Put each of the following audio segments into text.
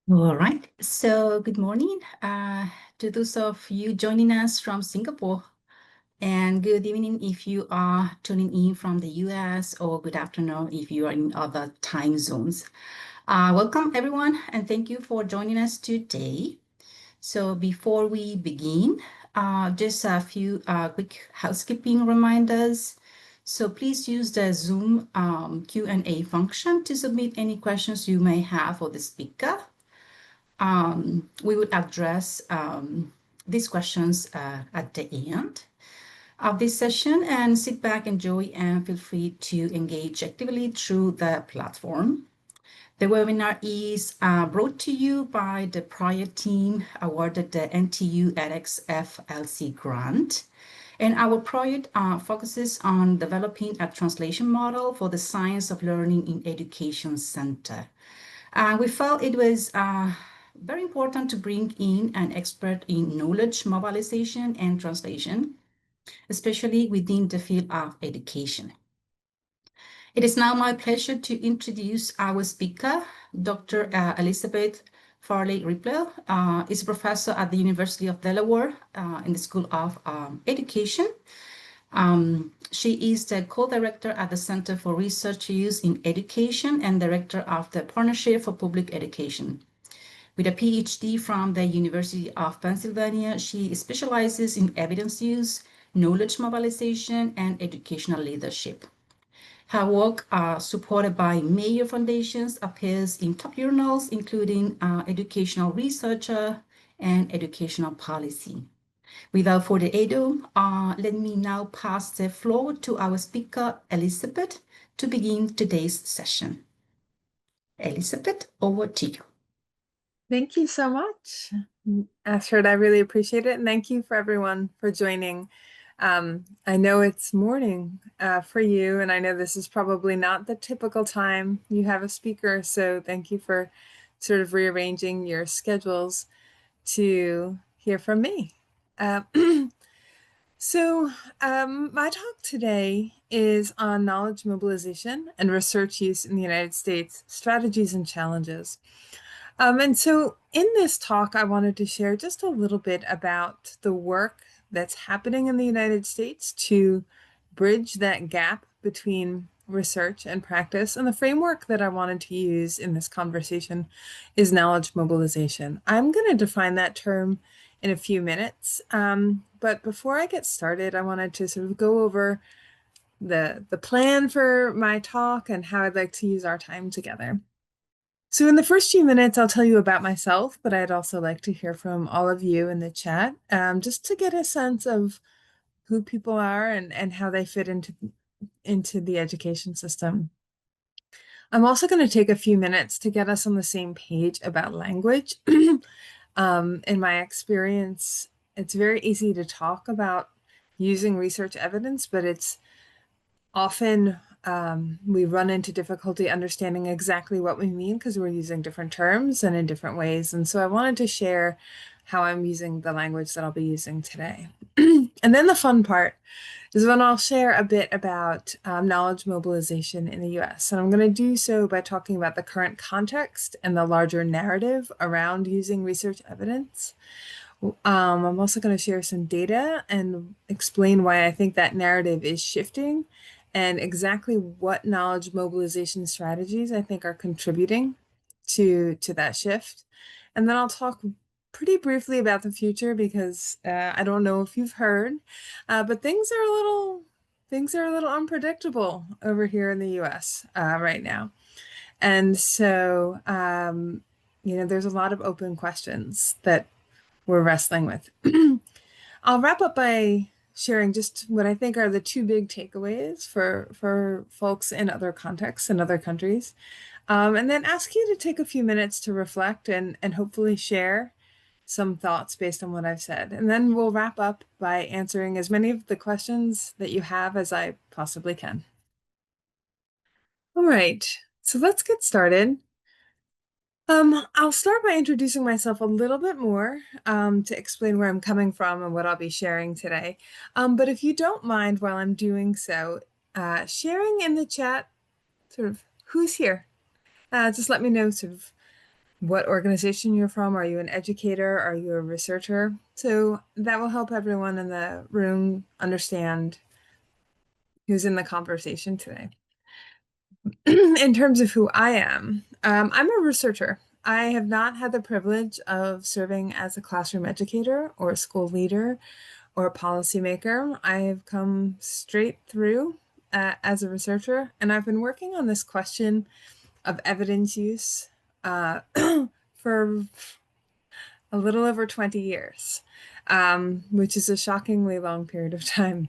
All right. So good morning to those of you joining us from Singapore, and good evening if you are tuning in from the US, or good afternoon if you are in other time zones. Welcome, everyone, and thank you for joining us today. So before we begin, just a few quick housekeeping reminders. So please use the Zoom Q&A function to submit any questions you may have for the speaker. We will address these questions at the end of this session, and sit back, enjoy, and feel free to engage actively through the platform. The webinar is brought to you by the prior team awarded the NTU edX FLC grant. And our project focuses on developing a translation model for the Science of Learning in Education Center. We felt it was very important to bring in an expert in knowledge mobilization and translation, especially within the field of education. It is now my pleasure to introduce our speaker, Dr. Elizabeth Farley-Ripple, is a professor at the University of Delaware in the School of Education. She is the co-director at the Center for Research Use in Education and director of the Partnership for Public Education. With a PhD from the University of Pennsylvania, she specializes in evidence use, knowledge mobilization, and educational leadership. Her work, supported by major foundations, appears in top journals, including Educational Researcher and Educational Policy. Without further ado, let me now pass the floor to our speaker, Elizabeth, to begin today's session. Elizabeth, over to you. Thank you so much, Astrid. I really appreciate it. And thank you for everyone for joining. I know it's morning for you, and I know this is probably not the typical time you have a speaker. So thank you for sort of rearranging your schedules to hear from me. My talk today is on knowledge mobilization and research use in the United States, strategies and challenges. And so in this talk, I wanted to share just a little bit about the work that's happening in the United States to bridge that gap between research and practice. And the framework that I wanted to use in this conversation is knowledge mobilization. I'm going to define that term in a few minutes. But before I get started, I wanted to sort of go over the plan for my talk and how I'd like to use our time together. So in the first few minutes, I'll tell you about myself, but I'd also like to hear from all of you in the chat, just to get a sense of who people are and how they fit into the education system. I'm also going to take a few minutes to get us on the same page about language. In my experience, it's very easy to talk about using research evidence, but it's often we run into difficulty understanding exactly what we mean because we're using different terms and in different ways. And so I wanted to share how I'm using the language that I'll be using today. And then the fun part is when I'll share a bit about knowledge mobilization in the US. And I'm going to do so by talking about the current context and the larger narrative around using research evidence. I'm also going to share some data and explain why I think that narrative is shifting and exactly what knowledge mobilization strategies I think are contributing to that shift. And then I'll talk pretty briefly about the future because I don't know if you've heard, but things are a little unpredictable over here in the US right now. And so, there's a lot of open questions that we're wrestling with. I'll wrap up by sharing just what I think are the two big takeaways for folks in other contexts and other countries, and then ask you to take a few minutes to reflect and hopefully share some thoughts based on what I've said. And then we'll wrap up by answering as many of the questions that you have as I possibly can. All right, so let's get started. I'll start by introducing myself a little bit more to explain where I'm coming from and what I'll be sharing today. But if you don't mind while I'm doing so, sharing in the chat sort of who's here. Just let me know sort of what organization you're from. Are you an educator? Are you a researcher? So that will help everyone in the room understand who's in the conversation today. In terms of who I am, I'm a researcher. I have not had the privilege of serving as a classroom educator or a school leader or a policymaker. I have come straight through as a researcher, and I've been working on this question of evidence use for a little over 20 years, which is a shockingly long period of time.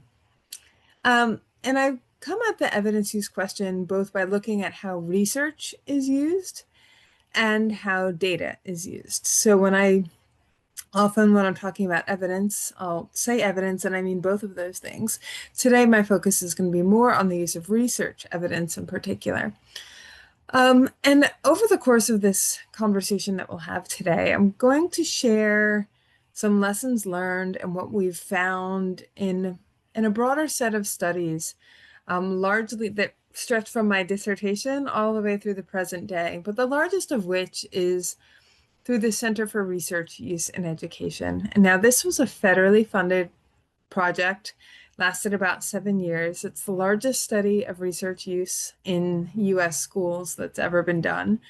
And I've come at the evidence use question both by looking at how research is used and how data is used. So when I'm talking about evidence, I'll say evidence, and I mean both of those things. Today, my focus is going to be more on the use of research evidence in particular. And over the course of this conversation that we'll have today, I'm going to share some lessons learned and what we've found in a broader set of studies, largely that stretch from my dissertation all the way through the present day, but the largest of which is through the Center for Research Use in Education. And now this was a federally funded project, lasted about 7 years. It's the largest study of research use in US schools that's ever been done.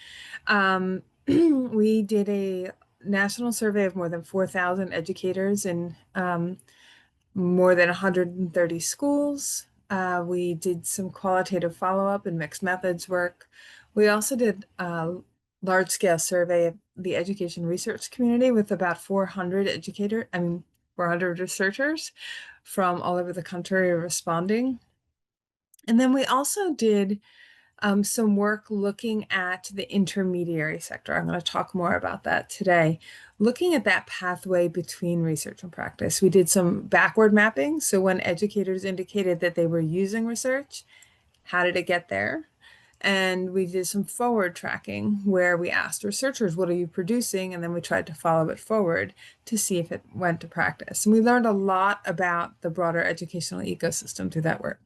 We did a national survey of more than 4,000 educators in more than 130 schools. We did some qualitative follow-up and mixed methods work. We also did a large-scale survey of the education research community with about 400 researchers from all over the country responding. And then we also did some work looking at the intermediary sector. I'm going to talk more about that today. Looking at that pathway between research and practice. We did some backward mapping. So when educators indicated that they were using research, how did it get there? And we did some forward tracking where we asked researchers, what are you producing? And then we tried to follow it forward to see if it went to practice. And we learned a lot about the broader educational ecosystem through that work.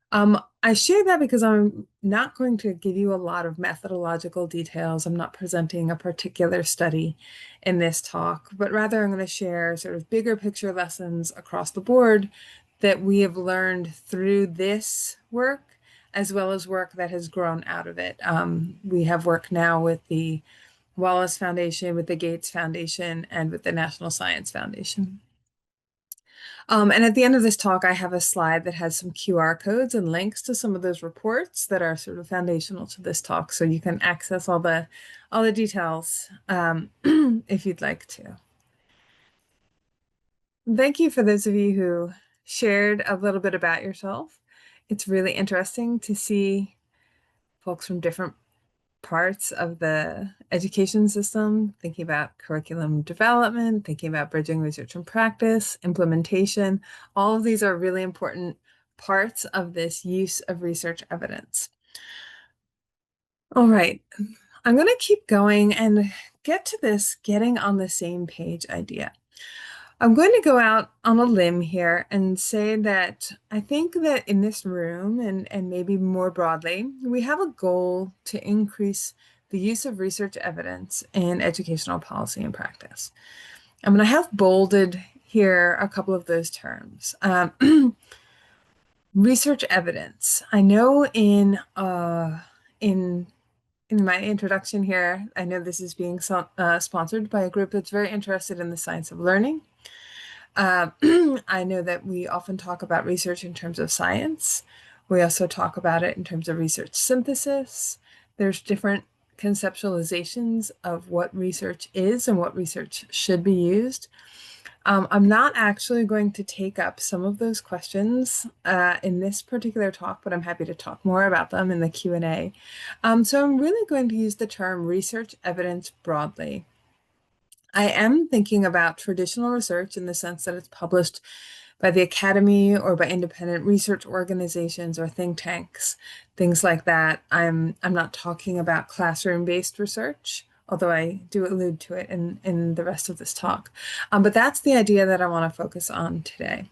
I share that because I'm not going to give you a lot of methodological details. I'm not presenting a particular study in this talk, but rather I'm going to share sort of bigger picture lessons across the board that we have learned through this work, as well as work that has grown out of it. We have work now with the Wallace Foundation, with the Gates Foundation, and with the National Science Foundation. And at the end of this talk, I have a slide that has some QR codes and links to some of those reports that are sort of foundational to this talk, so you can access all the details if you'd like to. Thank you for those of you who shared a little bit about yourself. It's really interesting to see folks from different parts of the education system, thinking about curriculum development, thinking about bridging research and practice, implementation. All of these are really important parts of this use of research evidence. All right, I'm going to keep going and get to this getting on the same page idea. I'm going to go out on a limb here and say that I think that in this room and maybe more broadly, we have a goal to increase the use of research evidence in educational policy and practice. I'm going to have bolded here a couple of those terms. Research evidence. I know in my introduction here, I know this is being sponsored by a group that's very interested in the science of learning. I know that we often talk about research in terms of science. We also talk about it in terms of research synthesis. There's different conceptualizations of what research is and what research should be used. I'm not actually going to take up some of those questions in this particular talk, but I'm happy to talk more about them in the Q&A. So I'm really going to use the term research evidence broadly. I am thinking about traditional research in the sense that it's published by the academy or by independent research organizations or think tanks, things like that. I'm not talking about classroom-based research, although I do allude to it in the rest of this talk. But that's the idea that I want to focus on today.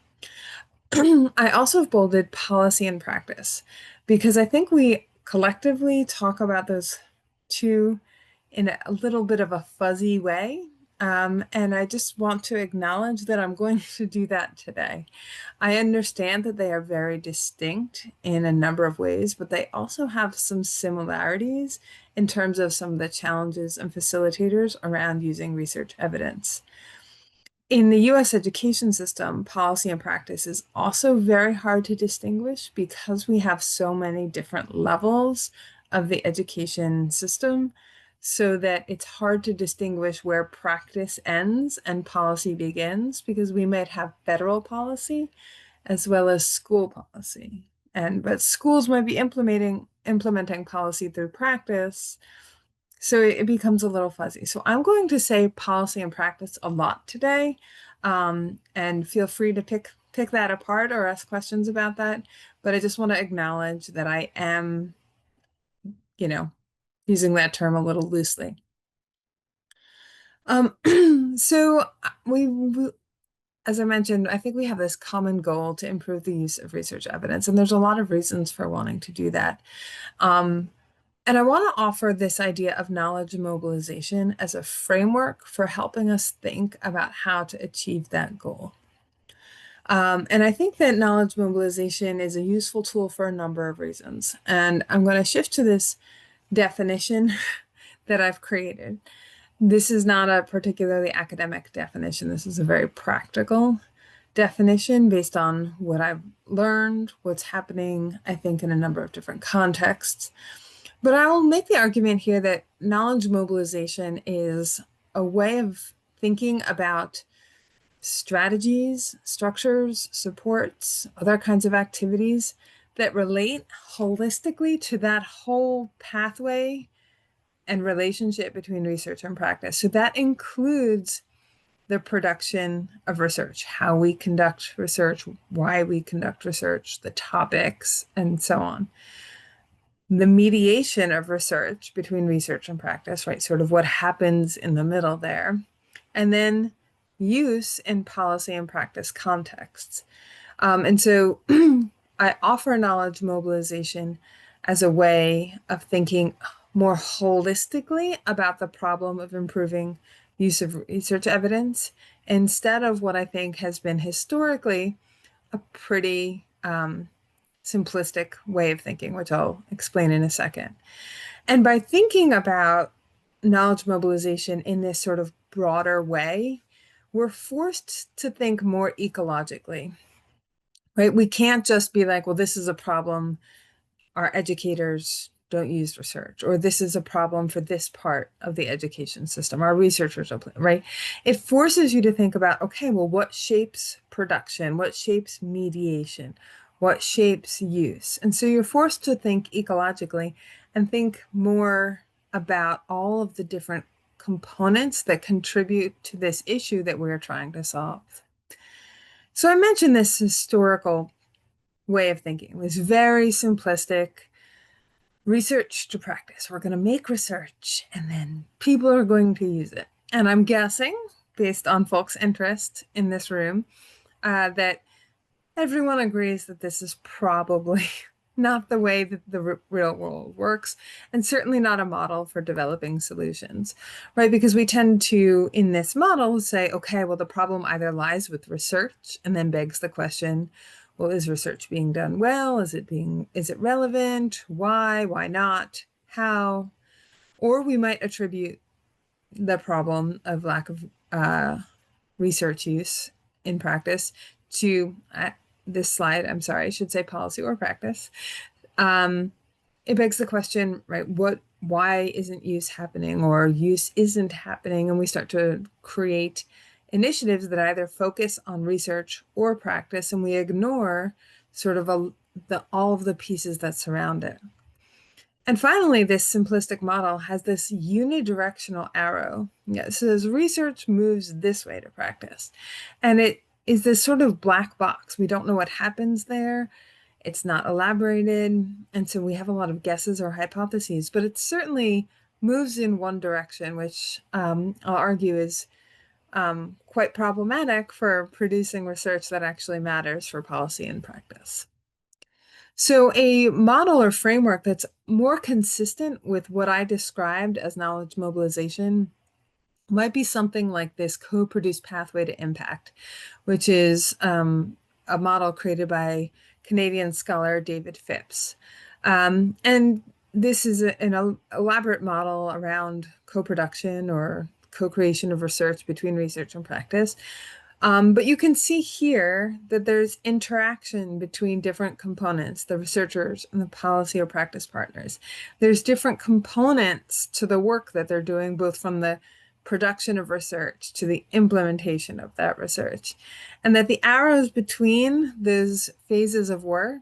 I also have bolded policy and practice because I think we collectively talk about those two in a little bit of a fuzzy way. And I just want to acknowledge that I'm going to do that today. I understand that they are very distinct in a number of ways, but they also have some similarities in terms of some of the challenges and facilitators around using research evidence. In the US education system, policy and practice is also very hard to distinguish because we have so many different levels of the education system, so that it's hard to distinguish where practice ends and policy begins, because we might have federal policy as well as school policy. But schools might be implementing policy through practice, so it becomes a little fuzzy. So I'm going to say policy and practice a lot today, and feel free to pick that apart or ask questions about that. But I just want to acknowledge that I am, using that term a little loosely. So as I mentioned, I think we have this common goal to improve the use of research evidence, and there's a lot of reasons for wanting to do that. And I want to offer this idea of knowledge mobilization as a framework for helping us think about how to achieve that goal. And I think that knowledge mobilization is a useful tool for a number of reasons. And I'm going to shift to this definition that I've created. This is not a particularly academic definition. This is a very practical definition based on what I've learned, what's happening, I think, in a number of different contexts. But I will make the argument here that knowledge mobilization is a way of thinking about strategies, structures, supports, other kinds of activities that relate holistically to that whole pathway and relationship between research and practice. So that includes the production of research, how we conduct research, why we conduct research, the topics, and so on. The mediation of research between research and practice, right? Sort of what happens in the middle there. And then use in policy and practice contexts. And so I offer knowledge mobilization as a way of thinking more holistically about the problem of improving use of research evidence, instead of what I think has been historically a pretty simplistic way of thinking, which I'll explain in a second. And by thinking about knowledge mobilization in this sort of broader way, we're forced to think more ecologically, right? We can't just be like, well, this is a problem, our educators don't use research, or this is a problem for this part of the education system, our researchers are, right? It forces you to think about, okay, well, what shapes production? What shapes mediation? What shapes use? And so you're forced to think ecologically and think more about all of the different components that contribute to this issue that we're trying to solve. So I mentioned this historical way of thinking. It was very simplistic. Research to practice. We're going to make research and then people are going to use it. And I'm guessing, based on folks' interest in this room, that everyone agrees that this is probably not the way that the real world works, and certainly not a model for developing solutions, right? Because we tend to, in this model, say, okay, well, the problem either lies with research, and then begs the question, well, is research being done well? Is it relevant? Why not? How? Or we might attribute the problem of lack of research use in practice to this slide, I'm sorry, I should say policy or practice. It begs the question, right, why isn't use happening, or use isn't happening? And we start to create initiatives that either focus on research or practice, and we ignore sort of all of the pieces that surround it. And finally, this simplistic model has this unidirectional arrow. Yeah, it says research moves this way to practice. And it is this sort of black box. We don't know what happens there. It's not elaborated. And so we have a lot of guesses or hypotheses, but it certainly moves in one direction, which I'll argue is quite problematic for producing research that actually matters for policy and practice. So a model or framework that's more consistent with what I described as knowledge mobilization might be something like this co-produced pathway to impact, which is a model created by Canadian scholar David Phipps. And this is an elaborate model around co-production or co-creation of research between research and practice. But you can see here that there's interaction between different components, the researchers and the policy or practice partners. There's different components to the work that they're doing, both from the production of research to the implementation of that research. And that the arrows between those phases of work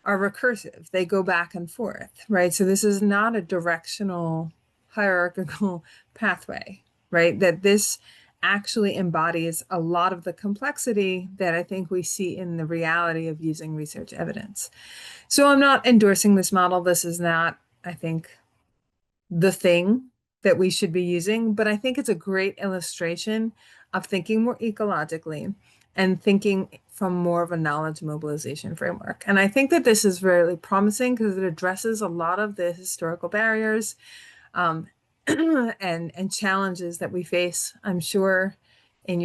are recursive. They go back and forth, right? So this is not a directional hierarchical pathway, right? That this actually embodies a lot of the complexity that I think we see in the reality of using research evidence. So I'm not endorsing this model. This is not, I think, the thing that we should be using, but I think it's a great illustration of thinking more ecologically and thinking from more of a knowledge mobilization framework. And I think that this is really promising because it addresses a lot of the historical barriers and challenges that we face, I'm sure, in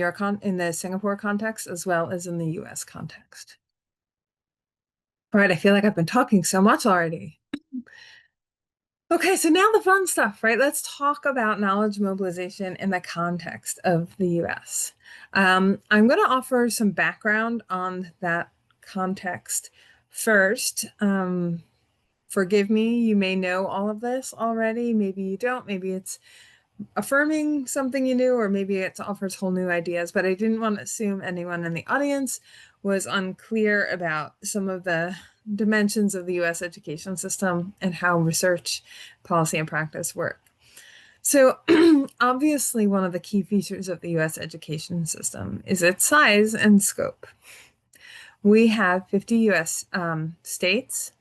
the Singapore context as well as in the US context. All right, I feel like I've been talking so much already. Okay, so now the fun stuff, right? Let's talk about knowledge mobilization in the context of the US. I'm going to offer some background on that context first. Forgive me, you may know all of this already. Maybe you don't. Maybe it's affirming something you knew, or maybe it offers whole new ideas. But I didn't want to assume anyone in the audience was unclear about some of the dimensions of the US education system and how research, policy, and practice work. So obviously, one of the key features of the US education system is its size and scope. We have 50 US states,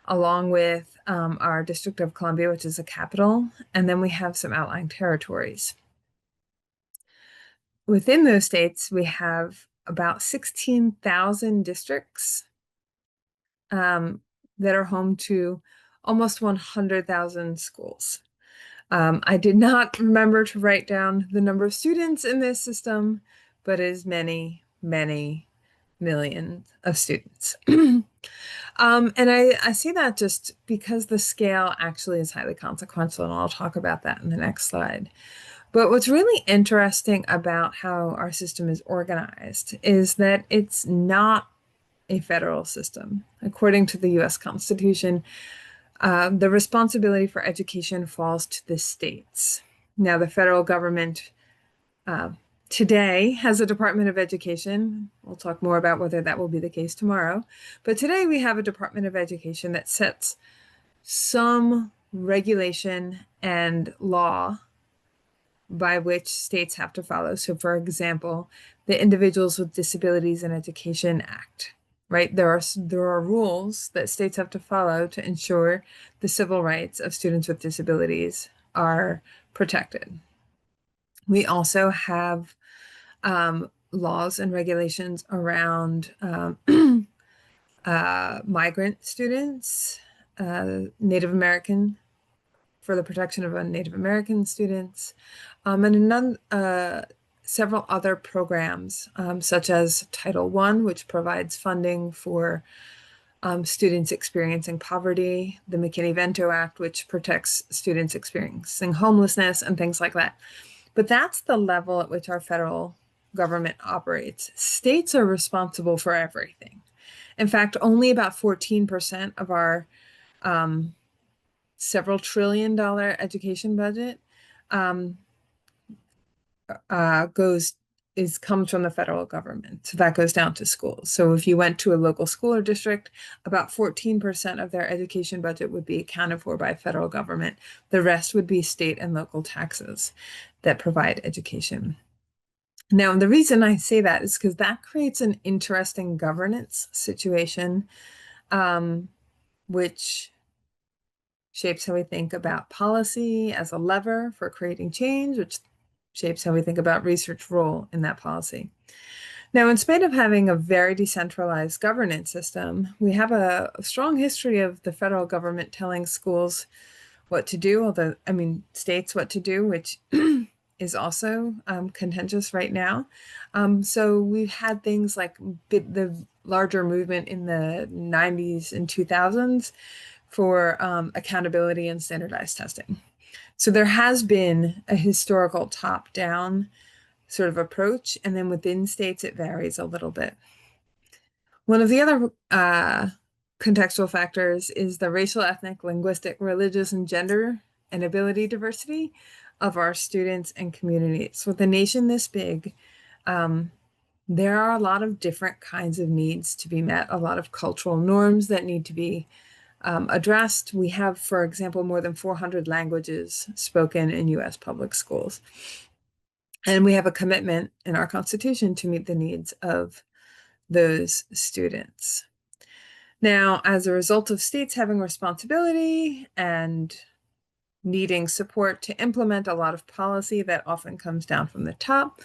along with our District of Columbia, which is the capital, and then we have some outlying territories. Within those states, we have about 16,000 districts that are home to almost 100,000 schools. I did not remember to write down the number of students in this system, but it is many, many millions of students. And I see that just because the scale actually is highly consequential, and I'll talk about that in the next slide. But what's really interesting about how our system is organized is that it's not a federal system. According to the US Constitution, the responsibility for education falls to the states. Now, the federal government today has a Department of Education. We'll talk more about whether that will be the case tomorrow. But today we have a Department of Education that sets some regulation and law by which states have to follow. So, for example, the Individuals with Disabilities in Education Act, right? There are rules that states have to follow to ensure the civil rights of students with disabilities are protected. We also have laws and regulations around migrant students, Native American, for the protection of Native American students, and several other programs, such as Title I, which provides funding for students experiencing poverty, the McKinney-Vento Act, which protects students experiencing homelessness and things like that. But that's the level at which our federal government operates. States are responsible for everything. In fact, only about 14% of our several trillion-dollar education budget comes from the federal government. So that goes down to schools. So if you went to a local school or district, about 14% of their education budget would be accounted for by federal government. The rest would be state and local taxes that provide education. Now, the reason I say that is because that creates an interesting governance situation, which shapes how we think about policy as a lever for creating change, which shapes how we think about research role in that policy. Now, in spite of having a very decentralized governance system, we have a strong history of the federal government telling schools what to do, although, I mean, states what to do, which is also contentious right now. So we've had things like the larger movement in the 90s and 2000s for accountability and standardized testing. So there has been a historical top-down sort of approach, and then within states it varies a little bit. One of the other contextual factors is the racial, ethnic, linguistic, religious, and gender and ability diversity of our students and communities. With a nation this big, there are a lot of different kinds of needs to be met, a lot of cultural norms that need to be addressed. We have, for example, more than 400 languages spoken in US public schools. And we have a commitment in our Constitution to meet the needs of those students. Now, as a result of states having responsibility and needing support to implement a lot of policy that often comes down from the top,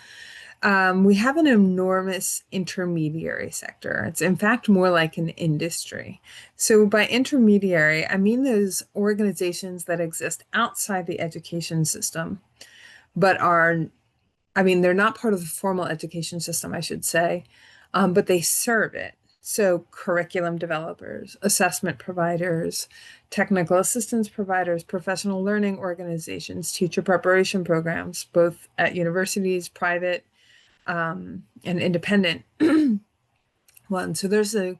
we have an enormous intermediary sector. It's in fact more like an industry. So by intermediary, I mean those organizations that exist outside the education system, but they're not part of the formal education system, I should say, but they serve it. So curriculum developers, assessment providers, technical assistance providers, professional learning organizations, teacher preparation programs, both at universities, private, and independent ones. So there's a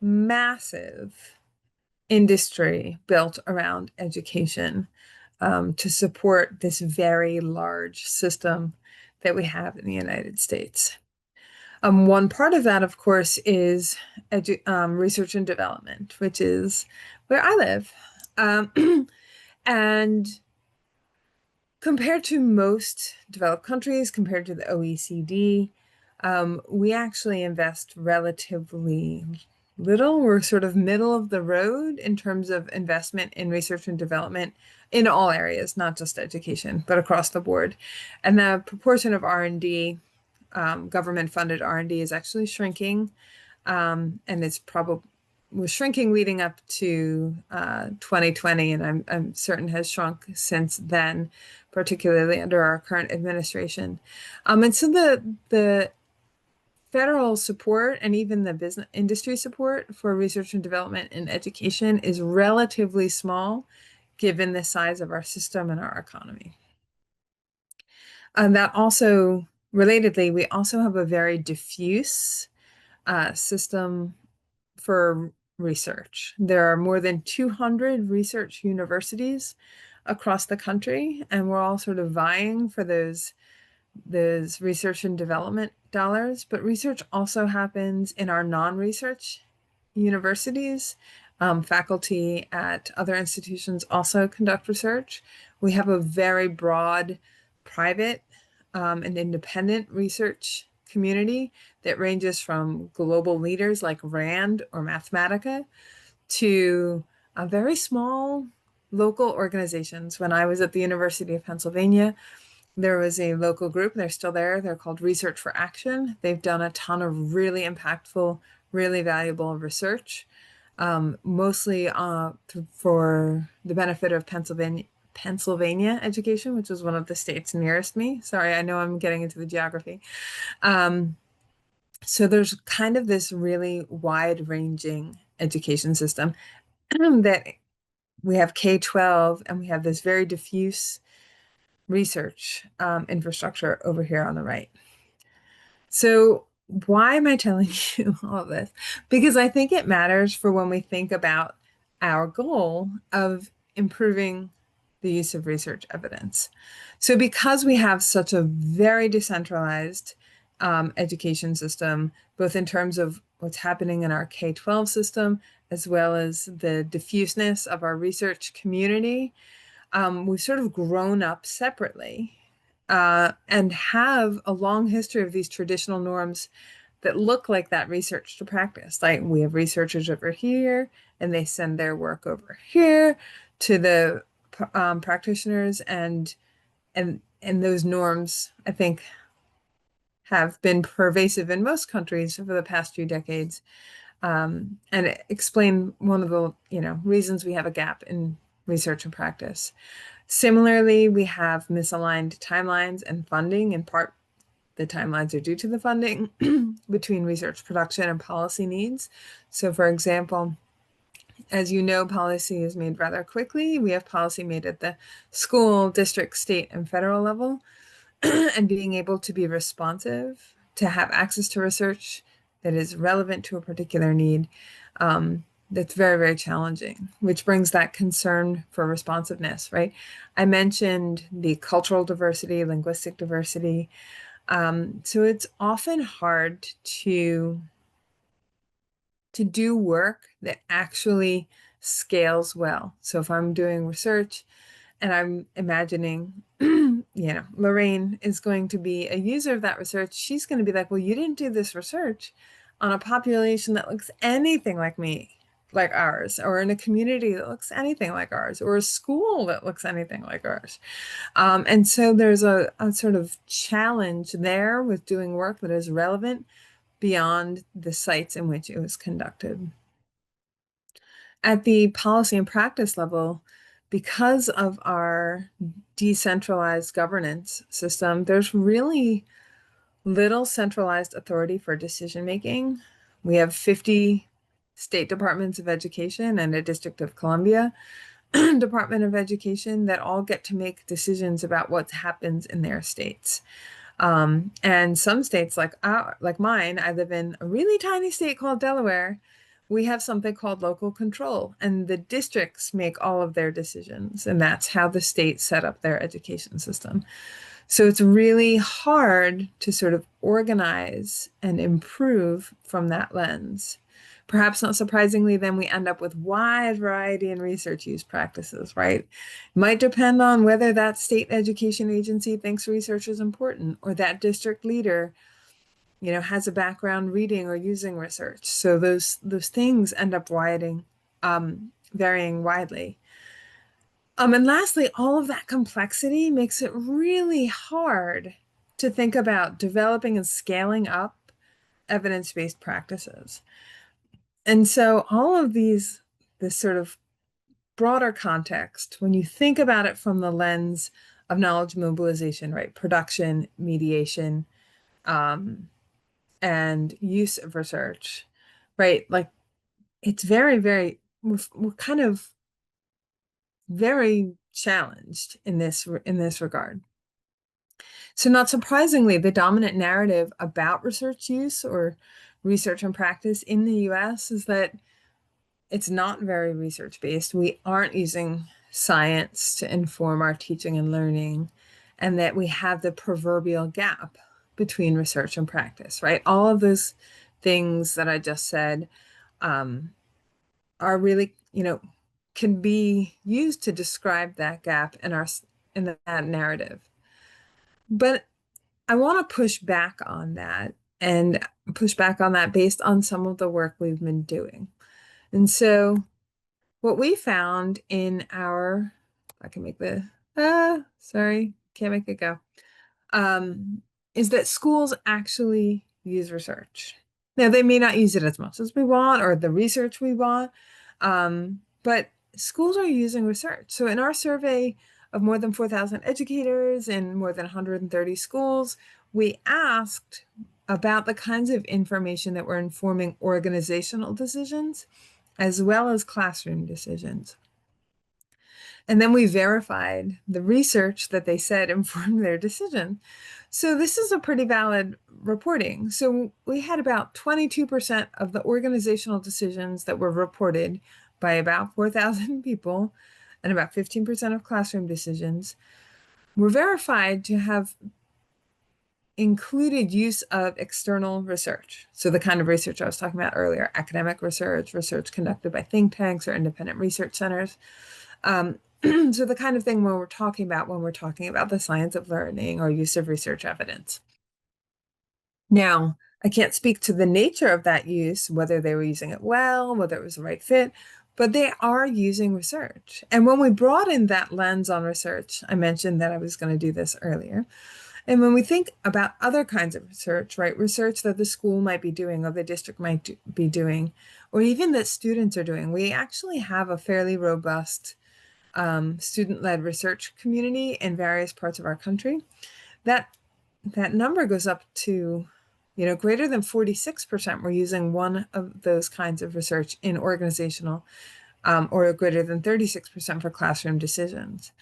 massive industry built around education to support this very large system that we have in the United States. One part of that, of course, is research and development, which is where I live. And compared to most developed countries, compared to the OECD, we actually invest relatively little. We're sort of middle of the road in terms of investment in research and development in all areas, not just education, but across the board. And the proportion of R&D, government-funded R&D, is actually shrinking, and it's probably was shrinking leading up to 2020, and I'm certain has shrunk since then, particularly under our current administration. And so the federal support and even the business industry support for research and development in education is relatively small, given the size of our system and our economy. And that also, relatedly, we also have a very diffuse system for research. There are more than 200 research universities across the country, and we're all sort of vying for those research and development dollars. But research also happens in our non-research universities. Faculty at other institutions also conduct research. We have a very broad private and independent research community that ranges from global leaders like RAND or Mathematica to very small local organizations. When I was at the University of Pennsylvania, there was a local group, they're still there, they're called Research for Action. They've done a ton of really impactful, really valuable research, mostly for the benefit of Pennsylvania education, which is one of the states nearest me. Sorry, I know I'm getting into the geography. So there's kind of this really wide-ranging education system that we have K-12, and we have this very diffuse research infrastructure over here on the right. So why am I telling you all this? Because I think it matters for when we think about our goal of improving the use of research evidence. So because we have such a very decentralized education system, both in terms of what's happening in our K-12 system, as well as the diffuseness of our research community, we've sort of grown up separately and have a long history of these traditional norms that look like that research to practice. Like we have researchers over here, and they send their work over here to the practitioners, and those norms, I think, have been pervasive in most countries over the past few decades, and explain one of the reasons we have a gap in research and practice. Similarly, we have misaligned timelines and funding. In part, the timelines are due to the funding between research production and policy needs. So, for example, as you know, policy is made rather quickly. We have policy made at the school, district, state, and federal level. And being able to be responsive, to have access to research that is relevant to a particular need, that's very, very challenging, which brings that concern for responsiveness, right? I mentioned the cultural diversity, linguistic diversity. So it's often hard to do work that actually scales well. So if I'm doing research and I'm imagining, Lorraine is going to be a user of that research, she's going to be like, well, you didn't do this research on a population that looks anything like me, like ours, or in a community that looks anything like ours, or a school that looks anything like ours. And so there's a sort of challenge there with doing work that is relevant beyond the sites in which it was conducted. At the policy and practice level, because of our decentralized governance system, there's really little centralized authority for decision making. We have 50 state departments of education and a District of Columbia Department of Education that all get to make decisions about what happens in their states. And some states like mine, I live in a really tiny state called Delaware. We have something called local control, and the districts make all of their decisions, and that's how the state set up their education system. So it's really hard to sort of organize and improve from that lens. Perhaps not surprisingly, then we end up with wide variety in research use practices, right? It might depend on whether that state education agency thinks research is important, or that district leader, has a background reading or using research. So those things end up varying widely. And lastly, all of that complexity makes it really hard to think about developing and scaling up evidence-based practices. And so all of this sort of broader context, when you think about it from the lens of knowledge mobilization, right? Production, mediation, and use of research, right? Like it's very, very, we're kind of very challenged in this regard. So not surprisingly, the dominant narrative about research use or research and practice in the US is that it's not very research-based. We aren't using science to inform our teaching and learning, and that we have the proverbial gap between research and practice, right? All of those things that I just said are really, can be used to describe that gap in that narrative. But I want to push back on that, and push back on that based on some of the work we've been doing. And so what we found in our, I can make the, sorry, can't make it go, is that schools actually use research. Now, they may not use it as much as we want or the research we want, but schools are using research. So in our survey of more than 4,000 educators in more than 130 schools, we asked about the kinds of information that were informing organizational decisions as well as classroom decisions. And then we verified the research that they said informed their decision. So this is a pretty valid reporting. So we had about 22% of the organizational decisions that were reported by about 4,000 people, and about 15% of classroom decisions were verified to have included use of external research. So the kind of research I was talking about earlier, academic research, research conducted by think tanks or independent research centers. So the kind of thing when we're talking about the science of learning or use of research evidence. Now, I can't speak to the nature of that use, whether they were using it well, whether it was the right fit, but they are using research. And when we brought in that lens on research, I mentioned that I was going to do this earlier. And when we think about other kinds of research, right, research that the school might be doing or the district might be doing, or even that students are doing, we actually have a fairly robust student-led research community in various parts of our country. That number goes up to, greater than 46% were using one of those kinds of research in organizational, or greater than 36% for classroom decisions.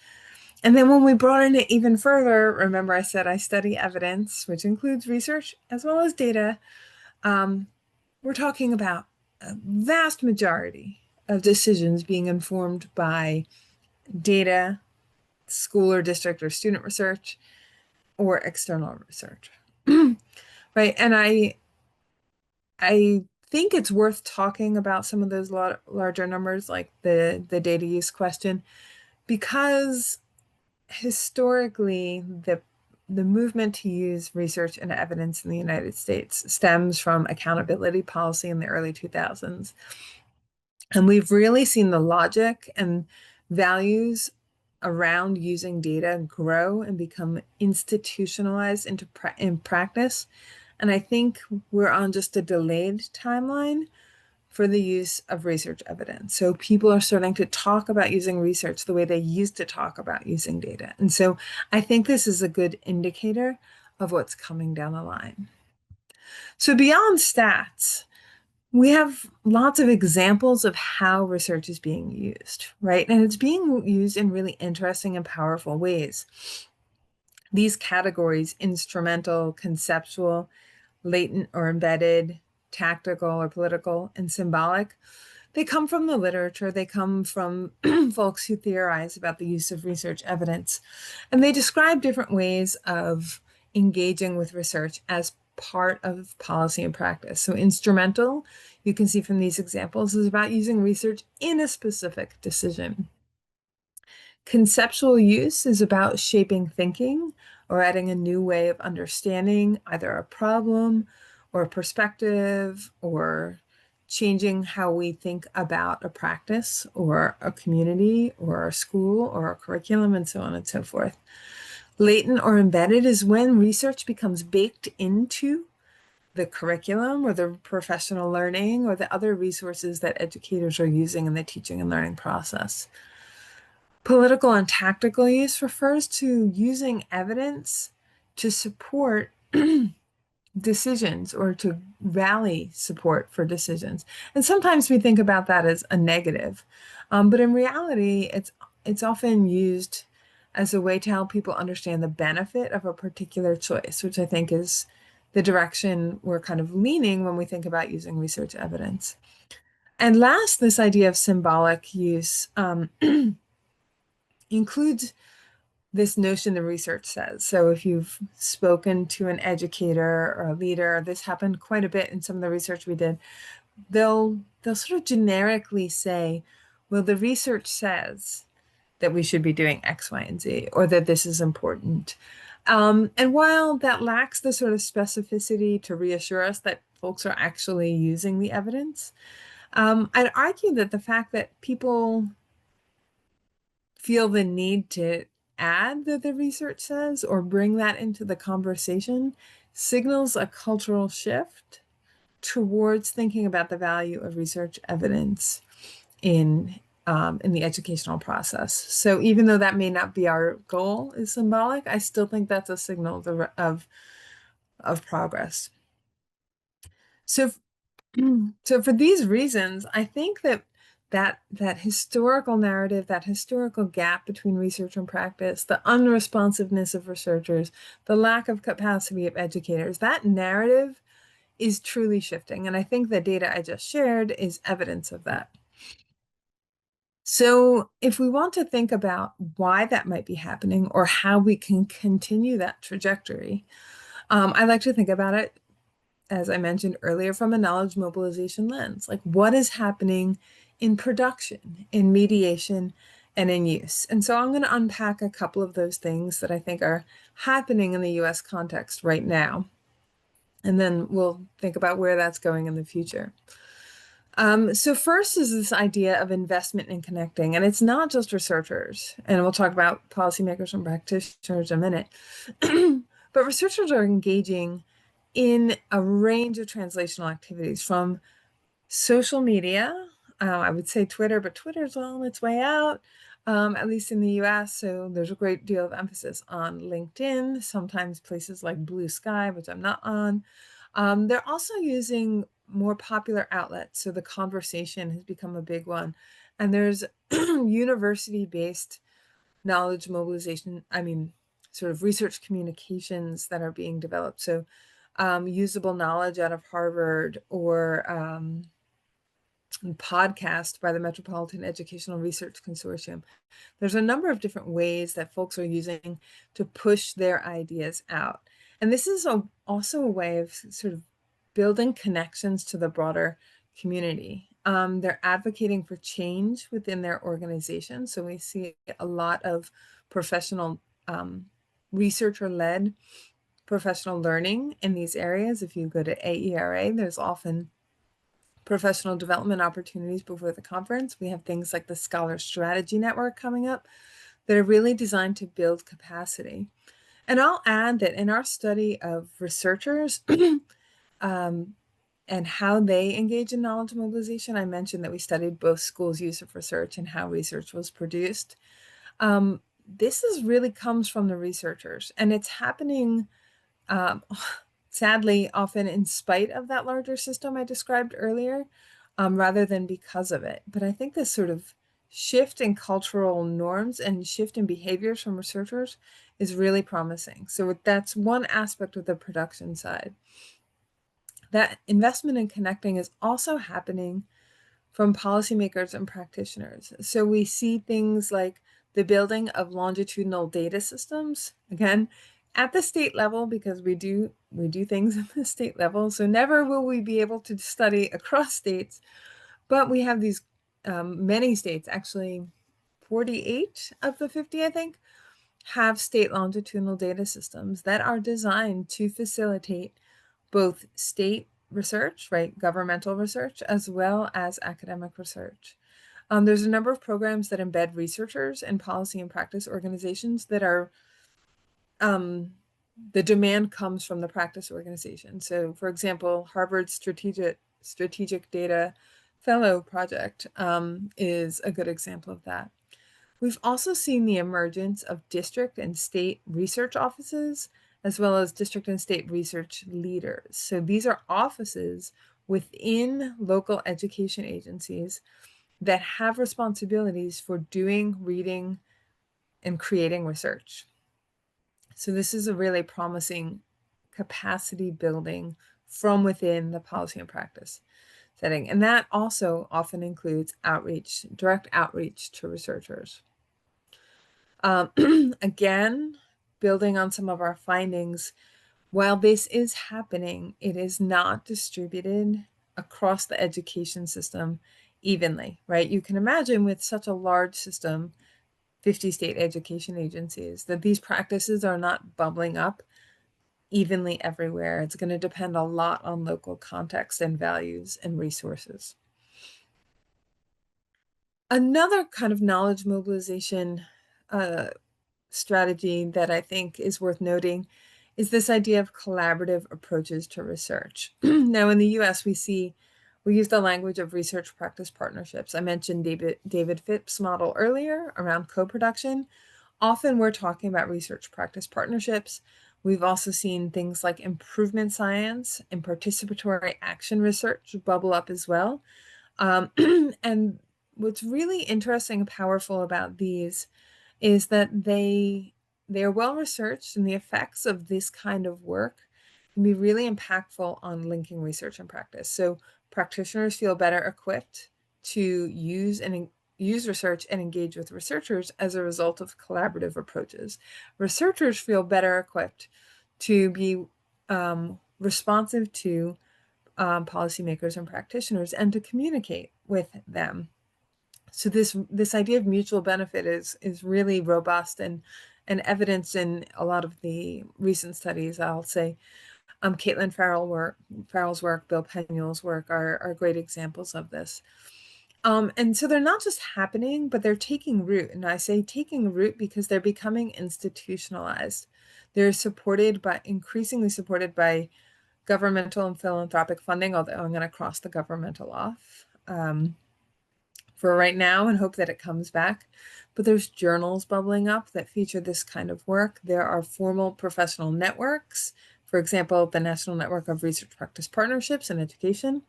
And then when we broaden it even further, remember I said I study evidence, which includes research as well as data. We're talking about a vast majority of decisions being informed by data, school or district or student research, or external research. Right. And I think it's worth talking about some of those larger numbers, like the data use question, because historically the movement to use research and evidence in the United States stems from accountability policy in the early 2000s. And we've really seen the logic and values around using data grow and become institutionalized in practice. And I think we're on just a delayed timeline for the use of research evidence. So people are starting to talk about using research the way they used to talk about using data. And so I think this is a good indicator of what's coming down the line. So beyond stats, we have lots of examples of how research is being used, right? And it's being used in really interesting and powerful ways. These categories, instrumental, conceptual, latent or embedded, tactical or political, and symbolic, they come from the literature. They come from folks who theorize about the use of research evidence. And they describe different ways of engaging with research as part of policy and practice. So instrumental, you can see from these examples, is about using research in a specific decision. Conceptual use is about shaping thinking or adding a new way of understanding either a problem or a perspective, or changing how we think about a practice or a community or a school or a curriculum, and so on and so forth. Latent or embedded is when research becomes baked into the curriculum or the professional learning or the other resources that educators are using in the teaching and learning process. Political and tactical use refers to using evidence to support decisions or to rally support for decisions. And sometimes we think about that as a negative, but in reality, it's often used as a way to help people understand the benefit of a particular choice, which I think is the direction we're kind of leaning when we think about using research evidence. And last, this idea of symbolic use includes this notion the research says. So if you've spoken to an educator or a leader, this happened quite a bit in some of the research we did, they'll sort of generically say, well, the research says that we should be doing X, Y, and Z, or that this is important. And while that lacks the sort of specificity to reassure us that folks are actually using the evidence, I'd argue that the fact that people feel the need to add that the research says or bring that into the conversation signals a cultural shift towards thinking about the value of research evidence in the educational process. So even though that may not be our goal is symbolic, I still think that's a signal of progress. So for these reasons, I think that historical narrative, that historical gap between research and practice, the unresponsiveness of researchers, the lack of capacity of educators, that narrative is truly shifting. And I think the data I just shared is evidence of that. So if we want to think about why that might be happening or how we can continue that trajectory, I like to think about it, as I mentioned earlier, from a knowledge mobilization lens. Like, what is happening in production, in mediation, and in use? And so I'm going to unpack a couple of those things that I think are happening in the US context right now. And then we'll think about where that's going in the future. So first is this idea of investment in connecting, and it's not just researchers, and we'll talk about policymakers and practitioners in a minute, But researchers are engaging in a range of translational activities, from social media, I would say Twitter, but Twitter's on its way out, at least in the US. So there's a great deal of emphasis on LinkedIn, sometimes places like Blue Sky, which I'm not on. They're also using more popular outlets. So the conversation has become a big one. And there's university-based knowledge mobilization, sort of research communications that are being developed. So usable knowledge out of Harvard, or podcast by the Metropolitan Educational Research Consortium. There's a number of different ways that folks are using to push their ideas out. And this is also a way of sort of building connections to the broader community. They're advocating for change within their organization. So we see a lot of professional researcher-led professional learning in these areas. If you go to AERA, there's often professional development opportunities before the conference. We have things like the Scholar Strategy Network coming up that are really designed to build capacity. And I'll add that in our study of researchers and how they engage in knowledge mobilization, I mentioned that we studied both schools' use of research and how research was produced. This really comes from the researchers, and it's happening sadly, often in spite of that larger system I described earlier, rather than because of it. But I think this sort of shift in cultural norms and shift in behaviors from researchers is really promising. So that's one aspect of the production side. That investment in connecting is also happening from policymakers and practitioners. So we see things like the building of longitudinal data systems, again, at the state level, because we do things at the state level. So never will we be able to study across states, but we have these many states, actually 48 of the 50, I think, have state longitudinal data systems that are designed to facilitate both state research, right, governmental research, as well as academic research. There's a number of programs that embed researchers in policy and practice organizations that are, the demand comes from the practice organization. So for example, Harvard's Strategic Data Fellow Project is a good example of that. We've also seen the emergence of district and state research offices, as well as district and state research leaders. So these are offices within local education agencies that have responsibilities for doing, reading, and creating research. So this is a really promising capacity building from within the policy and practice setting. And that also often includes outreach, direct outreach to researchers. Again, building on some of our findings, while this is happening, it is not distributed across the education system evenly, right? You can imagine with such a large system, 50 state education agencies, that these practices are not bubbling up evenly everywhere. It's going to depend a lot on local context and values and resources. Another kind of knowledge mobilization strategy that I think is worth noting is this idea of collaborative approaches to research. Now, in the US, we use the language of research practice partnerships. I mentioned David Phipps' model earlier around co-production. Often we're talking about research practice partnerships. We've also seen things like improvement science and participatory action research bubble up as well. And what's really interesting and powerful about these is that they're well researched, and the effects of this kind of work can be really impactful on linking research and practice. So practitioners feel better equipped to use research and engage with researchers as a result of collaborative approaches. Researchers feel better equipped to be responsive to policymakers and practitioners and to communicate with them. So this idea of mutual benefit is really robust and evidenced in a lot of the recent studies. I'll say Caitlin Farrell's work, Bill Penuel's work are great examples of this. And so they're not just happening, but they're taking root. And I say taking root because they're becoming institutionalized. They're increasingly supported by governmental and philanthropic funding, although I'm going to cross the governmental off for right now and hope that it comes back. But there's journals bubbling up that feature this kind of work. There are formal professional networks, for example, the National Network of Research Practice Partnerships in Education.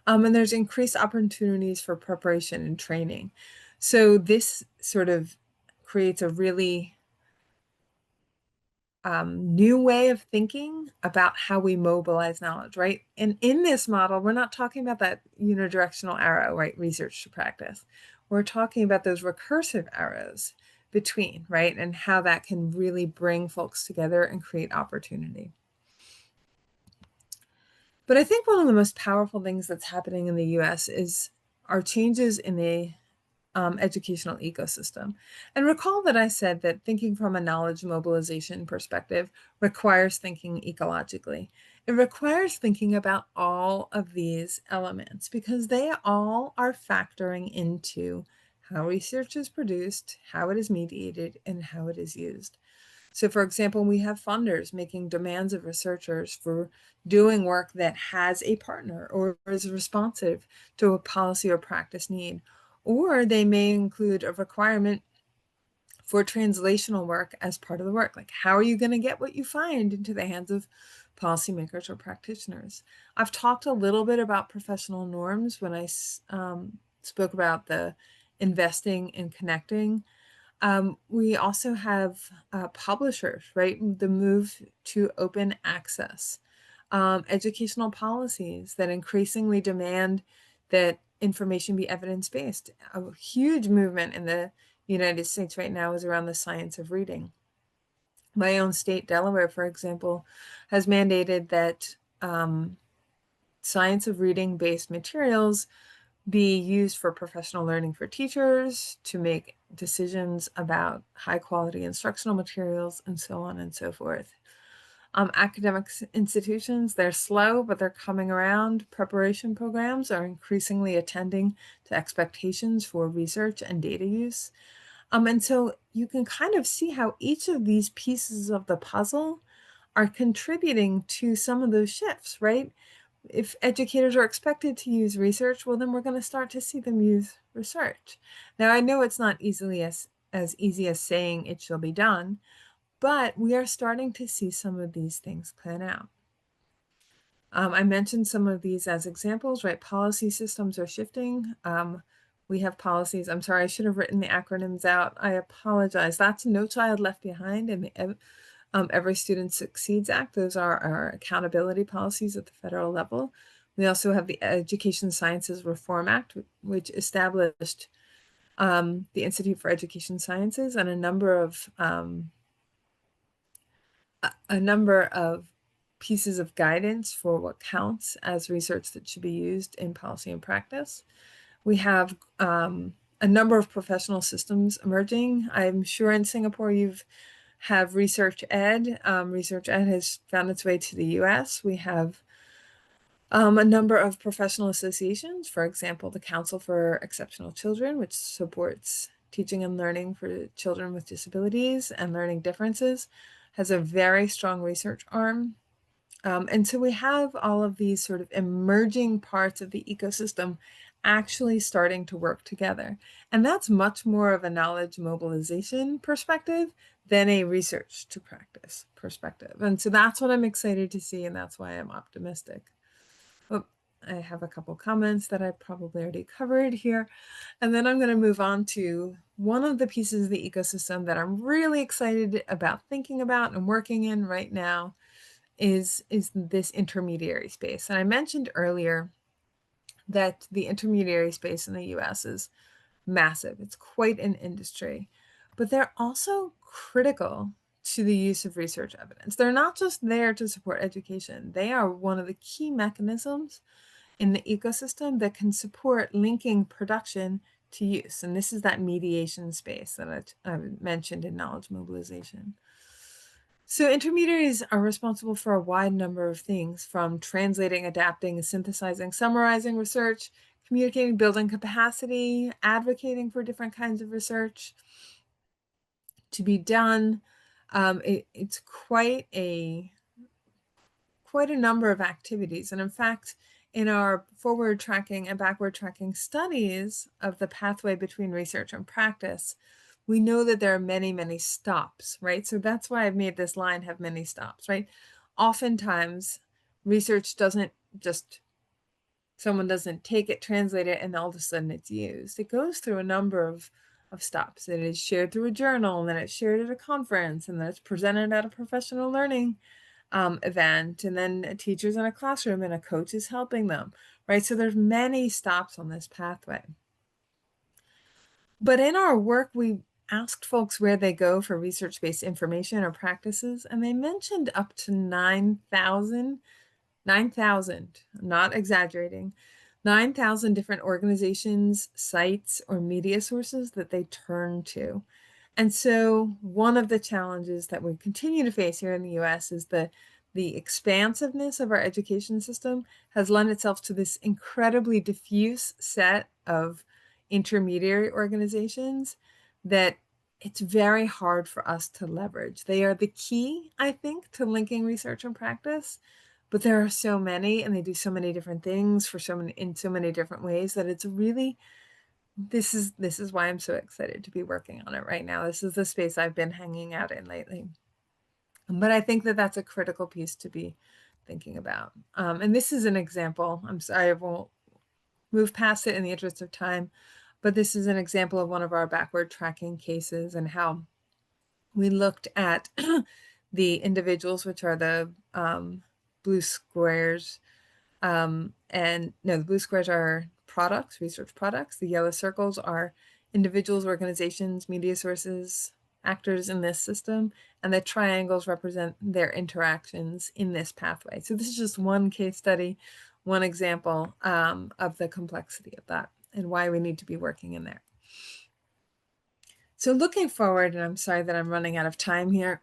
And there's increased opportunities for preparation and training. So this sort of creates a really new way of thinking about how we mobilize knowledge, right? And in this model, we're not talking about that unidirectional arrow, right? Research to practice. We're talking about those recursive arrows between, right? And how that can really bring folks together and create opportunity. But I think one of the most powerful things that's happening in the US are changes in the educational ecosystem. And recall that I said that thinking from a knowledge mobilization perspective requires thinking ecologically. It requires thinking about all of these elements because they all are factoring into how research is produced, how it is mediated, and how it is used. So for example, we have funders making demands of researchers for doing work that has a partner or is responsive to a policy or practice need. Or they may include a requirement for translational work as part of the work. Like, how are you going to get what you find into the hands of policymakers or practitioners? I've talked a little bit about professional norms when I spoke about the investing and connecting. We also have publishers, right? The move to open access, educational policies that increasingly demand that information be evidence-based. A huge movement in the United States right now is around the science of reading. My own state, Delaware, for example, has mandated that science of reading-based materials be used for professional learning for teachers, to make decisions about high quality instructional materials, and so on and so forth. Academic institutions, they're slow, but they're coming around. Preparation programs are increasingly attending to expectations for research and data use. And so you can kind of see how each of these pieces of the puzzle are contributing to some of those shifts, right? If educators are expected to use research, well, then we're going to start to see them use research. Now, I know it's not as easy as saying it shall be done, but we are starting to see some of these things plan out. I mentioned some of these as examples, right? Policy systems are shifting. We have policies. I'm sorry, I should have written the acronyms out. I apologize. That's No Child Left Behind and the Every Student Succeeds Act. Those are our accountability policies at the federal level. We also have the Education Sciences Reform Act, which established the Institute for Education Sciences and a number of pieces of guidance for what counts as research that should be used in policy and practice. We have a number of professional systems emerging. I'm sure in Singapore you've have research ed. Research ed has found its way to the US. We have a number of professional associations, for example, the Council for Exceptional Children, which supports teaching and learning for children with disabilities and learning differences, has a very strong research arm. And so we have all of these sort of emerging parts of the ecosystem actually starting to work together. And that's much more of a knowledge mobilization perspective than a research to practice perspective. And so that's what I'm excited to see, and that's why I'm optimistic. Oh, I have a couple comments that I probably already covered here. And then I'm going to move on to one of the pieces of the ecosystem that I'm really excited about thinking about and working in right now is this intermediary space. And I mentioned earlier that the intermediary space in the US is massive. It's quite an industry, but they're also critical to the use of research evidence. They're not just there to support education. They are one of the key mechanisms in the ecosystem that can support linking production to use. And this is that mediation space that I mentioned in knowledge mobilization. So intermediaries are responsible for a wide number of things, from translating, adapting, synthesizing, summarizing research, communicating, building capacity, advocating for different kinds of research to be done, It's quite a number of activities. And in fact, in our forward tracking and backward tracking studies of the pathway between research and practice, we know that there are many, many stops, right? So that's why I've made this line have many stops, right? Oftentimes, research doesn't just, someone doesn't take it, translate it, and all of a sudden it's used. It goes through a number of stops. It is shared through a journal, and then it's shared at a conference, and then it's presented at a professional learning event, and then a teacher's in a classroom and a coach is helping them, right? So there's many stops on this pathway. But in our work, we asked folks where they go for research-based information or practices, and they mentioned up to 9,000, I'm not exaggerating, 9,000 different organizations, sites, or media sources that they turn to. And so one of the challenges that we continue to face here in the US is the expansiveness of our education system has lent itself to this incredibly diffuse set of intermediary organizations that it's very hard for us to leverage. They are the key, I think, to linking research and practice, but there are so many, and they do so many different things for so many, in so many different ways, that it's really, this is why I'm so excited to be working on it right now. This is the space I've been hanging out in lately. But I think that that's a critical piece to be thinking about. And this is an example. I'm sorry, I won't move past it in the interest of time, but this is an example of one of our backward tracking cases and how we looked at the individuals, which are the blue squares. And no, the blue squares are products, research products. The yellow circles are individuals, organizations, media sources, actors in this system. And the triangles represent their interactions in this pathway. So this is just one case study, one example of the complexity of that and why we need to be working in there. So looking forward, and I'm sorry that I'm running out of time here,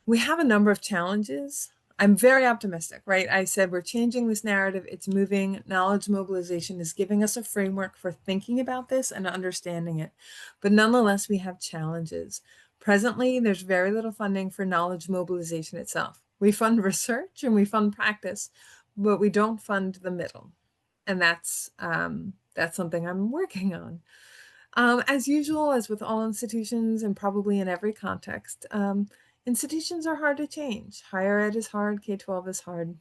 we have a number of challenges. I'm very optimistic, right? I said we're changing this narrative. It's moving. Knowledge mobilization is giving us a framework for thinking about this and understanding it. But nonetheless, we have challenges. Presently, there's very little funding for knowledge mobilization itself. We fund research and we fund practice, but we don't fund the middle. And that's something I'm working on. As usual, as with all institutions and probably in every context, institutions are hard to change. Higher ed is hard, K-12 is hard.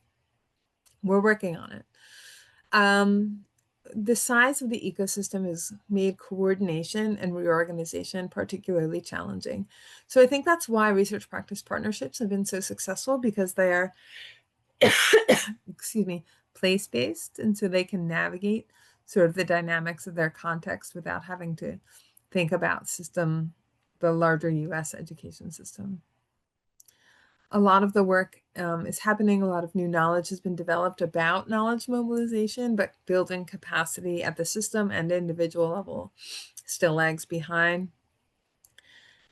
We're working on it. The size of the ecosystem has made coordination and reorganization particularly challenging. So I think that's why research practice partnerships have been so successful, because they are, excuse me, place-based, and so they can navigate sort of the dynamics of their context without having to think about the larger US education system. A lot of the work is happening. A lot of new knowledge has been developed about knowledge mobilization, but building capacity at the system and individual level still lags behind.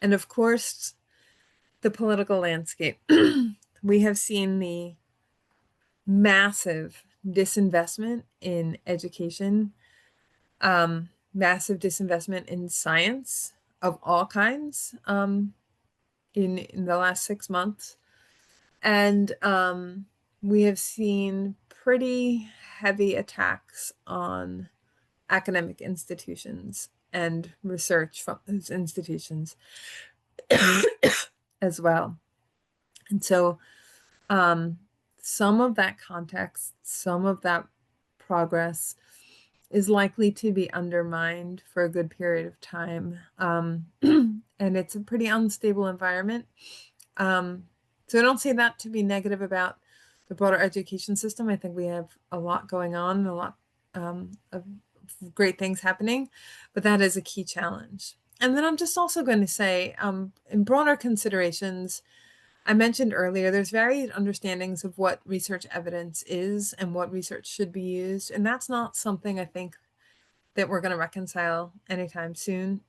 And of course, the political landscape. We have seen the massive disinvestment in education, massive disinvestment in science of all kinds in the last 6 months. And we have seen pretty heavy attacks on academic institutions and research from those institutions as well. And so some of that context, some of that progress is likely to be undermined for a good period of time. And it's a pretty unstable environment. So I don't say that to be negative about the broader education system. I think we have a lot going on, a lot of great things happening, but that is a key challenge. And then I'm just also going to say, in broader considerations, I mentioned earlier, there's varied understandings of what research evidence is and what research should be used. And that's not something I think that we're going to reconcile anytime soon.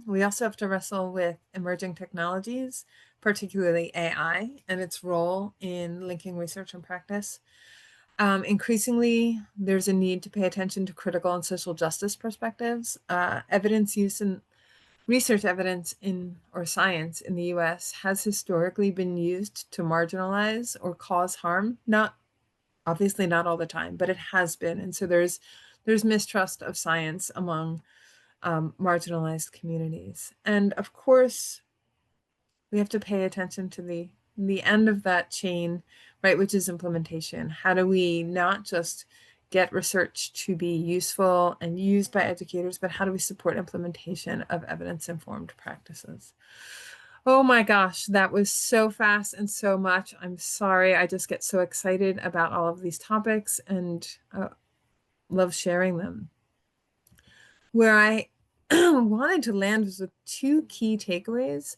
We also have to wrestle with emerging technologies, particularly AI and its role in linking research and practice. Increasingly, there's a need to pay attention to critical and social justice perspectives. Evidence use research evidence or science in the US has historically been used to marginalize or cause harm. Not obviously not all the time, but it has been. And so there's mistrust of science among marginalized communities. And of course, we have to pay attention to the end of that chain, right, which is implementation. How do we not just get research to be useful and used by educators, but how do we support implementation of evidence-informed practices? Oh my gosh, that was so fast and so much. I'm sorry. I just get so excited about all of these topics and love sharing them. Where I wanted to land was with two key takeaways.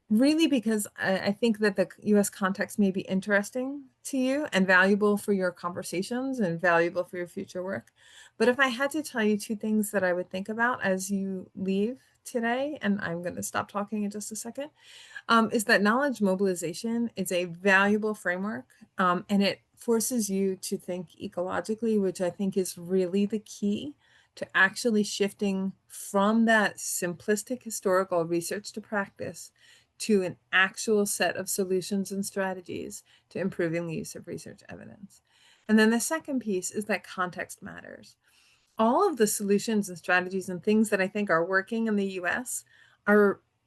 Really, because I think that the US context may be interesting to you and valuable for your conversations and valuable for your future work. But if I had to tell you two things that I would think about as you leave today, and I'm going to stop talking in just a second, is that knowledge mobilization is a valuable framework, and it forces you to think ecologically, which I think is really the key to actually shifting from that simplistic historical research to practice to an actual set of solutions and strategies to improving the use of research evidence. And then the second piece is that context matters. All of the solutions and strategies and things that I think are working in the US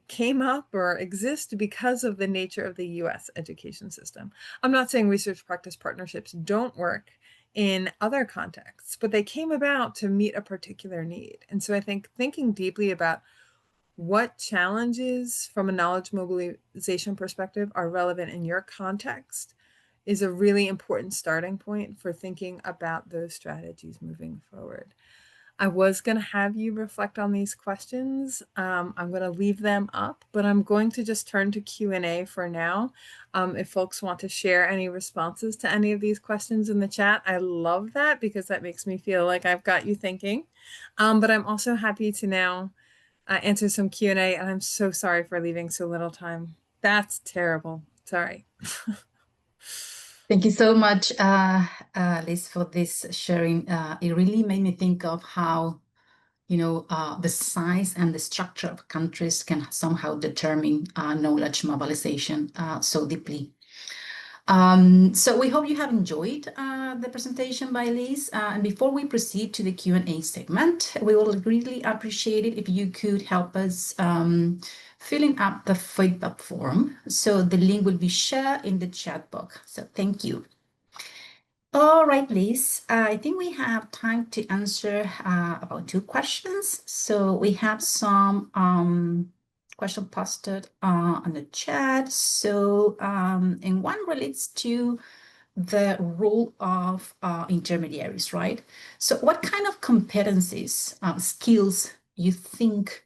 came up or exist because of the nature of the US education system. I'm not saying research practice partnerships don't work in other contexts, but they came about to meet a particular need. And so I think thinking deeply about what challenges from a knowledge mobilization perspective are relevant in your context is a really important starting point for thinking about those strategies moving forward. I was going to have you reflect on these questions. I'm going to leave them up, but I'm going to just turn to Q&A for now. If folks want to share any responses to any of these questions in the chat, I love that because that makes me feel like I've got you thinking. But I'm also happy to now answer some Q&A, and I'm so sorry for leaving so little time. That's terrible. Sorry. Thank you so much, Liz, for this sharing. It really made me think of how, the size and the structure of countries can somehow determine knowledge mobilization so deeply. So we hope you have enjoyed the presentation by Liz. And before we proceed to the Q&A segment, we would really appreciate it if you could help us filling up the feedback form. So the link will be shared in the chat box. So thank you. All right, Liz, I think we have time to answer about two questions. So we have some question posted on the chat. So, and one relates to the role of intermediaries, right? So what kind of competencies, skills you think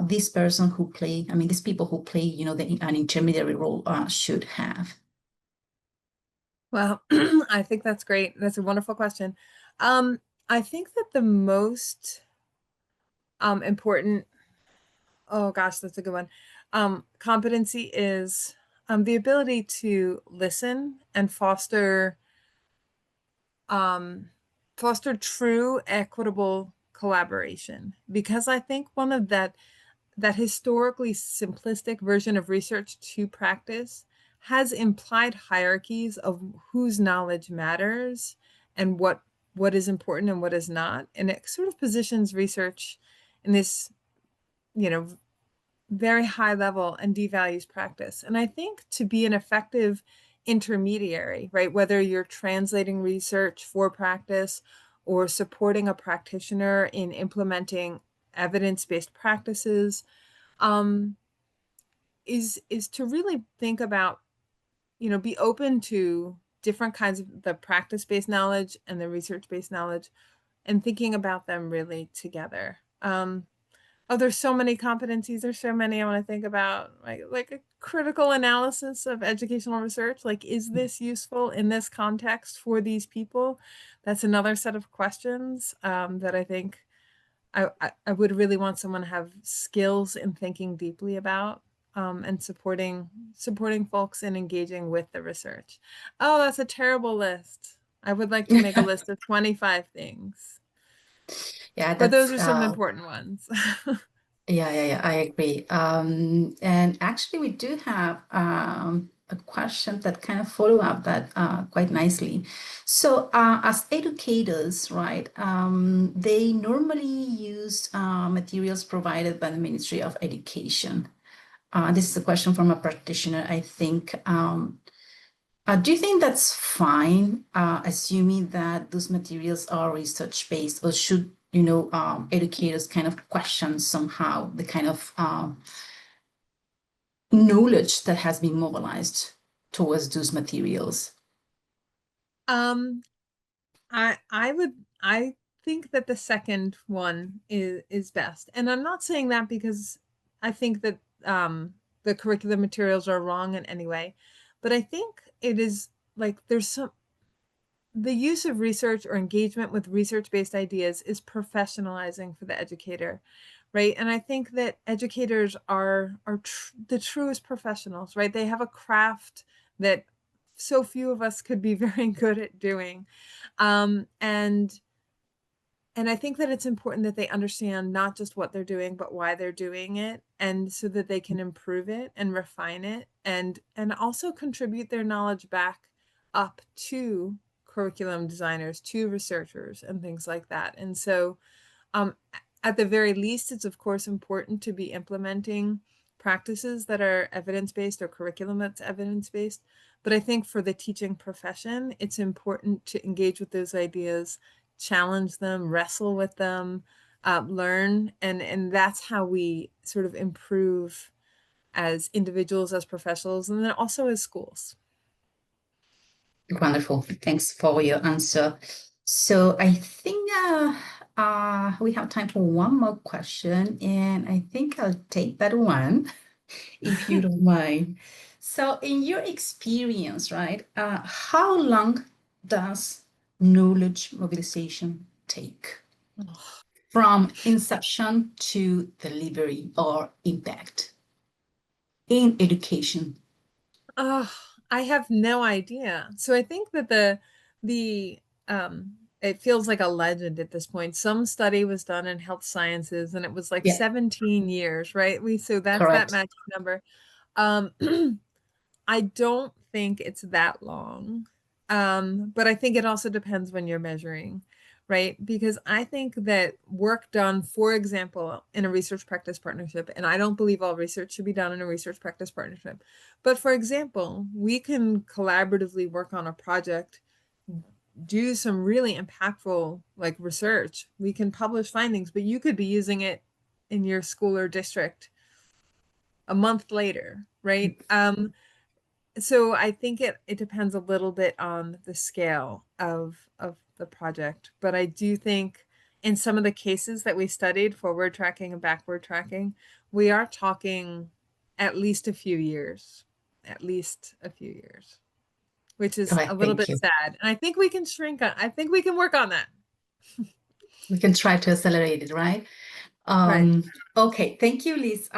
this person who play, these people who play, an intermediary role should have? Well, I think that's great. That's a wonderful question. I think that the most important, oh gosh, that's a good one, competency is the ability to listen and foster true, equitable collaboration. Because I think one of that historically simplistic version of research to practice has implied hierarchies of whose knowledge matters and what is important and what is not. And it sort of positions research in this, very high level and devalues practice. And I think to be an effective intermediary, right, whether you're translating research for practice or supporting a practitioner in implementing evidence-based practices, is to really think about, be open to different kinds of the practice-based knowledge and the research-based knowledge and thinking about them really together. Oh, there's so many competencies. There's so many I want to think about, like a critical analysis of educational research. Like, is this useful in this context for these people? That's another set of questions that I think I would really want someone to have skills in thinking deeply about and supporting folks in engaging with the research. Oh, that's a terrible list. I would like to make a list of 25 things. Yeah, But those that's are some important ones. yeah, I agree. And actually, we do have a question that kind of follow up that quite nicely. So, as educators, right, they normally use materials provided by the Ministry of Education. This is a question from a practitioner, I think. Do you think that's fine, assuming that those materials are research-based, or should, educators kind of question somehow the kind of knowledge that has been mobilized towards those materials? Um, I think that the second one is best. And I'm not saying that because I think that the curriculum materials are wrong in any way, but I think it is like the use of research or engagement with research-based ideas is professionalizing for the educator, right? And I think that educators are the truest professionals, right? They have a craft that so few of us could be very good at doing. Um, and and I think that it's important that they understand not just what they're doing, but why they're doing it, and so that they can improve it and refine it, and also contribute their knowledge back up to curriculum designers, to researchers, and things like that. And so, um, at the very least, it's of course important to be implementing practices that are evidence-based or curriculum that's evidence-based. But I think for the teaching profession, it's important to engage with those ideas, challenge them, wrestle with them, learn, and that's how we sort of improve as individuals, as professionals, and then also as schools. Wonderful. Thanks for your answer. So I think we have time for one more question, and I think I'll take that one, if you don't mind. So, in your experience, right, how long does knowledge mobilization take from inception to delivery or impact in education? Oh, I have no idea. So I think that the it feels like a legend at this point. Some study was done in health sciences and it was like Yeah, 17 years, right? So that's that correct. magic number. Um I don't think it's that long. But I think it also depends when you're measuring, right? Because I think that work done, for example, in a research practice partnership, and I don't believe all research should be done in a research practice partnership, but for example, we can collaboratively work on a project, do some really impactful like research. We can publish findings, but you could be using it in your school or district a month later, right? So I think it depends a little bit on the scale of the project, but I do think in some of the cases that we studied, forward tracking and backward tracking, we are talking at least a few years, at least a few years, which All is right, a little thank bit you. sad. And I think we can I think we can work on that. We can try to accelerate it, right? Right. Okay, thank you, Liz,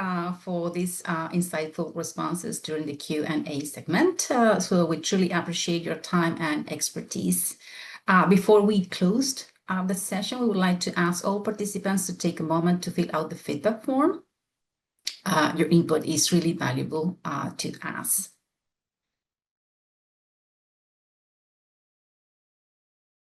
for these insightful responses during the Q&A segment. So we truly appreciate your time and expertise. Before we closed the session, we would like to ask all participants to take a moment to fill out the feedback form. Your input is really valuable to us.